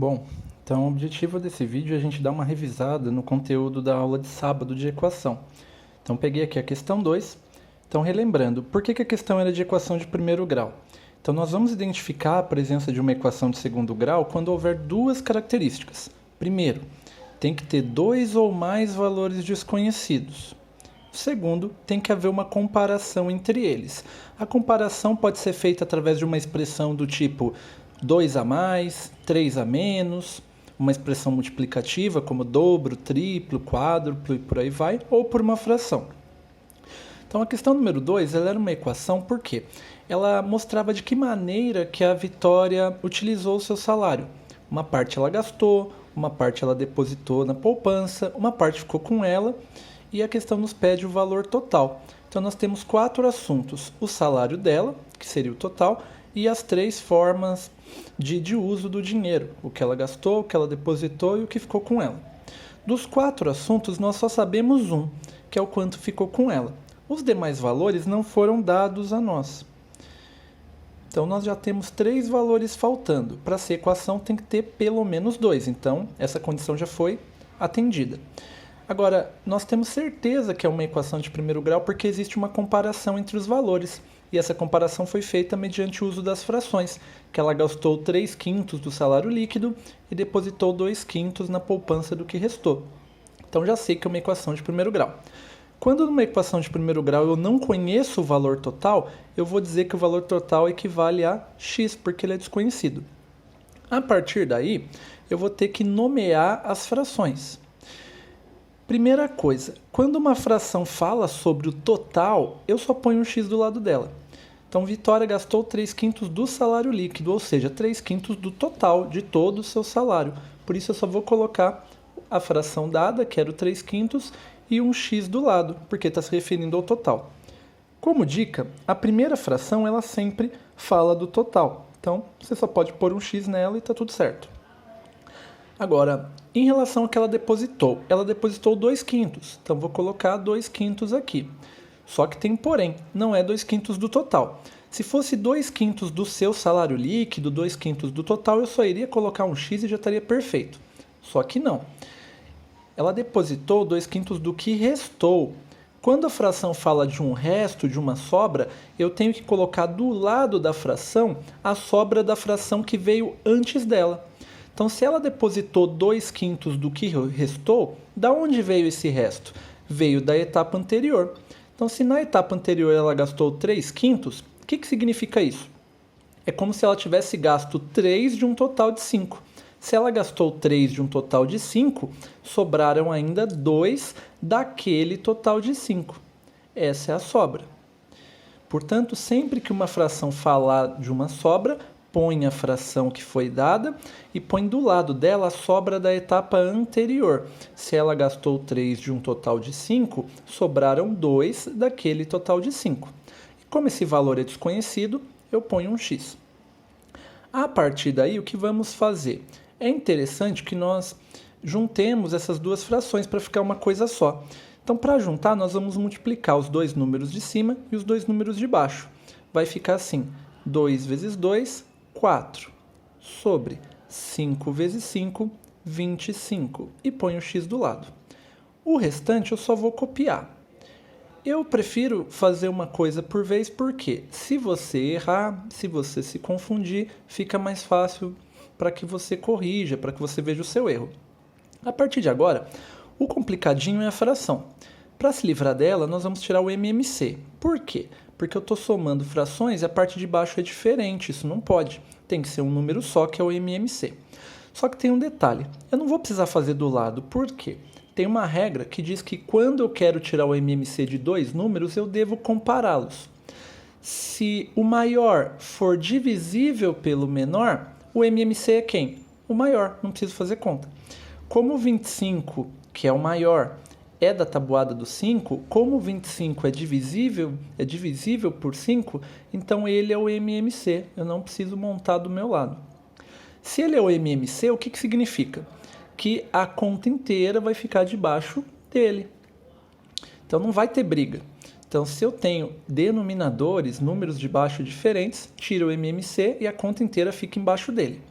Bom, então o objetivo desse vídeo é a gente dar uma revisada no conteúdo da aula de sábado de equação. Então peguei aqui a questão 2. Então relembrando, por que a questão era de equação de primeiro grau? Então nós vamos identificar a presença de uma equação de segundo grau quando houver duas características. Primeiro, tem que ter dois ou mais valores desconhecidos. Segundo, tem que haver uma comparação entre eles. A comparação pode ser feita através de uma expressão do tipo 2 a mais, 3 a menos, uma expressão multiplicativa como dobro, triplo, quádruplo e por aí vai, ou por uma fração. Então a questão número 2 ela era uma equação porque ela mostrava de que maneira que a Vitória utilizou o seu salário. Uma parte ela gastou, uma parte ela depositou na poupança, uma parte ficou com ela e a questão nos pede o valor total. Então nós temos 4 assuntos: o salário dela, que seria o total, e as 3 formas de uso do dinheiro, o que ela gastou, o que ela depositou e o que ficou com ela. Dos 4 assuntos, nós só sabemos um, que é o quanto ficou com ela. Os demais valores não foram dados a nós. Então, nós já temos 3 valores faltando. Para ser equação, tem que ter pelo menos 2. Então, essa condição já foi atendida. Agora, nós temos certeza que é uma equação de primeiro grau porque existe uma comparação entre os valores. E essa comparação foi feita mediante o uso das frações, que ela gastou 3/5 do salário líquido e depositou 2/5 na poupança do que restou. Então já sei que é uma equação de primeiro grau. Quando numa equação de primeiro grau eu não conheço o valor total, eu vou dizer que o valor total equivale a x, porque ele é desconhecido. A partir daí, eu vou ter que nomear as frações. Primeira coisa, quando uma fração fala sobre o total, eu só ponho um x do lado dela. Então, Vitória gastou 3/5 do salário líquido, ou seja, 3/5 do total de todo o seu salário. Por isso, eu só vou colocar a fração dada, que era o 3/5, e um x do lado, porque está se referindo ao total. Como dica, a primeira fração ela sempre fala do total. Então, você só pode pôr um x nela e está tudo certo. Agora, em relação ao que ela depositou 2/5. Então, vou colocar 2/5 aqui. Só que tem porém, não é 2/5 do total. Se fosse 2/5 do seu salário líquido, 2/5 do total, eu só iria colocar um x e já estaria perfeito. Só que não. Ela depositou 2/5 do que restou. Quando a fração fala de um resto, de uma sobra, eu tenho que colocar do lado da fração a sobra da fração que veio antes dela. Então, se ela depositou 2/5 do que restou, da onde veio esse resto? Veio da etapa anterior. Então, se na etapa anterior ela gastou 3/5, o que significa isso? É como se ela tivesse gasto 3 de um total de 5. Se ela gastou 3 de um total de 5, sobraram ainda 2 daquele total de 5. Essa é a sobra. Portanto, sempre que uma fração falar de uma sobra, põe a fração que foi dada e põe do lado dela a sobra da etapa anterior. Se ela gastou 3 de um total de 5, sobraram 2 daquele total de 5. E como esse valor é desconhecido, eu ponho um x. A partir daí, o que vamos fazer? É interessante que nós juntemos essas duas frações para ficar uma coisa só. Então, para juntar, nós vamos multiplicar os dois números de cima e os dois números de baixo. Vai ficar assim: 2 vezes 2, 4, sobre 5 vezes 5, 25. E ponho o x do lado. O restante eu só vou copiar. Eu prefiro fazer uma coisa por vez porque, se você errar, se você se confundir, fica mais fácil para que você corrija, para que você veja o seu erro. A partir de agora, o complicadinho é a fração. Para se livrar dela, nós vamos tirar o MMC. Por quê? Porque eu estou somando frações e a parte de baixo é diferente, isso não pode. Tem que ser um número só, que é o MMC. Só que tem um detalhe, eu não vou precisar fazer do lado, por quê? Tem uma regra que diz que quando eu quero tirar o MMC de dois números, eu devo compará-los. Se o maior for divisível pelo menor, o MMC é quem? O maior, não preciso fazer conta. Como o 25, que é o maior, é da tabuada do 5, como o 25 é divisível por 5, então ele é o MMC, eu não preciso montar do meu lado. Se ele é o MMC, o que significa? Que a conta inteira vai ficar debaixo dele. Então não vai ter briga. Então, se eu tenho denominadores, números de baixo diferentes, tiro o MMC e a conta inteira fica embaixo dele.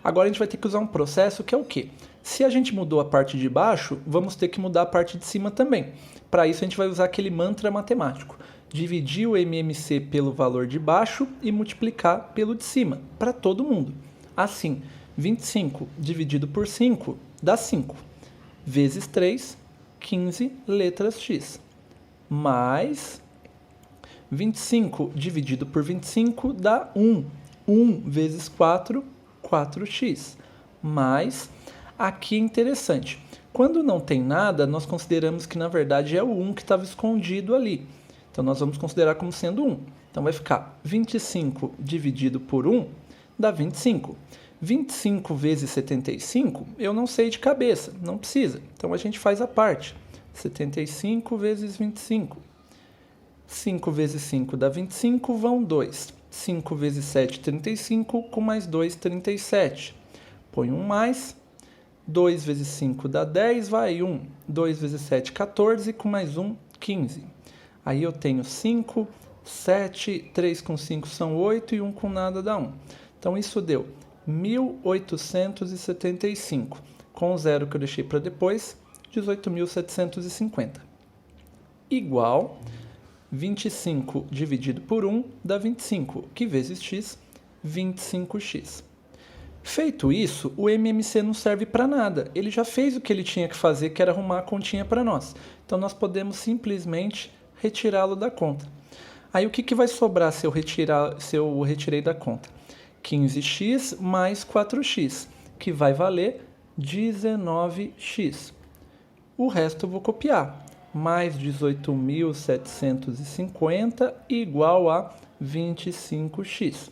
Agora a gente vai ter que usar um processo que é o quê? Se a gente mudou a parte de baixo, vamos ter que mudar a parte de cima também. Para isso a gente vai usar aquele mantra matemático. Dividir o MMC pelo valor de baixo e multiplicar pelo de cima, para todo mundo. Assim, 25 dividido por 5 dá 5. Vezes 3, 15 letras X. Mais 25 dividido por 25 dá 1. 1 vezes 4, 4x. Mais, aqui é interessante. Quando não tem nada, nós consideramos que na verdade é o 1 que estava escondido ali. Então nós vamos considerar como sendo 1. Então vai ficar 25 dividido por 1 dá 25. 25 vezes 75, eu não sei de cabeça, não precisa. Então a gente faz a parte. 75 vezes 25. 5 vezes 5 dá 25, vão 2. 5 vezes 7, 35, com mais 2, 37. Põe um mais. 2 vezes 5 dá 10, vai 1. 2 vezes 7, 14, com mais 1, 15. Aí eu tenho 5, 7, 3 com 5 são 8 e 1 com nada dá 1. Então isso deu 1875. Com o zero que eu deixei para depois, 18.750. Igual 25 dividido por 1 dá 25, que vezes x, 25x. Feito isso, o MMC não serve para nada. Ele já fez o que ele tinha que fazer, que era arrumar a continha para nós. Então nós podemos simplesmente retirá-lo da conta. Aí o que vai sobrar se eu retirei da conta? 15x mais 4x, que vai valer 19x. O resto eu vou copiar. Mais 18.750 igual a 25x.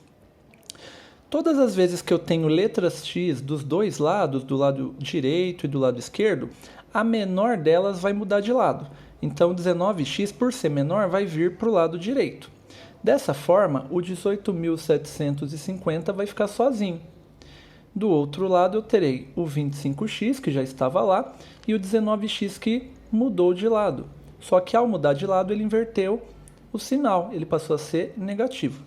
Todas as vezes que eu tenho letras x dos dois lados, do lado direito e do lado esquerdo, a menor delas vai mudar de lado. Então 19x, por ser menor, vai vir para o lado direito. Dessa forma, o 18.750 vai ficar sozinho. Do outro lado eu terei o 25x, que já estava lá, e o 19x que mudou de lado. Só que ao mudar de lado ele inverteu o sinal, ele passou a ser negativo.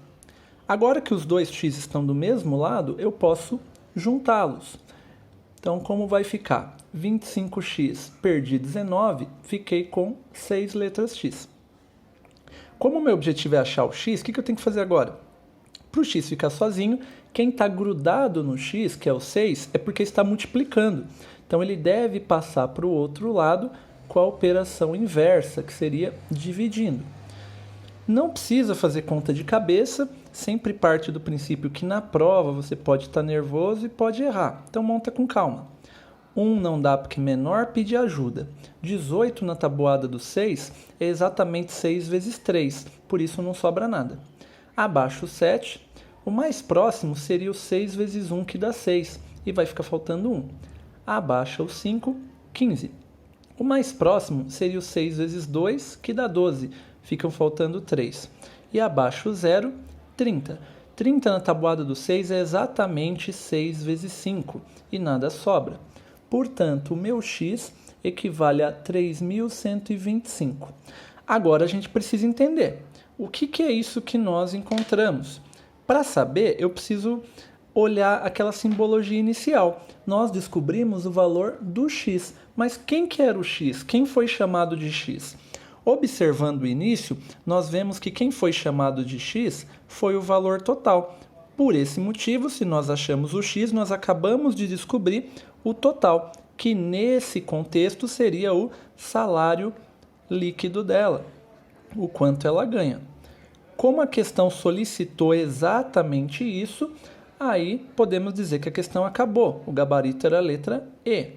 Agora que os dois x estão do mesmo lado, eu posso juntá-los. Então como vai ficar? 25x perdi 19, fiquei com 6 letras x. Como o meu objetivo é achar o x, o que eu tenho que fazer agora? Para o x ficar sozinho, quem está grudado no x, que é o 6, é porque está multiplicando. Então ele deve passar para o outro lado com a operação inversa, que seria dividindo. Não precisa fazer conta de cabeça, sempre parte do princípio que na prova você pode estar nervoso e pode errar. Então monta com calma. 1 não dá porque menor, pede ajuda. 18 na tabuada do 6 é exatamente 6 vezes 3, por isso não sobra nada. Abaixo o 7, o mais próximo seria o 6 vezes 1, que dá 6, e vai ficar faltando 1. Abaixa o 5, 15. O mais próximo seria o 6 vezes 2, que dá 12, ficam faltando 3. E abaixo o 0, 30. 30 na tabuada do 6 é exatamente 6 vezes 5, e nada sobra. Portanto, o meu x equivale a 3.125. Agora a gente precisa entender o que é isso que nós encontramos. Para saber, eu preciso olhar aquela simbologia inicial. Nós descobrimos o valor do x, mas quem que era o x? Quem foi chamado de x? Observando o início, nós vemos que quem foi chamado de x foi o valor total. Por esse motivo, se nós achamos o x, nós acabamos de descobrir o total, que nesse contexto seria o salário líquido dela, o quanto ela ganha. Como a questão solicitou exatamente isso, aí podemos dizer que a questão acabou. O gabarito era a letra E.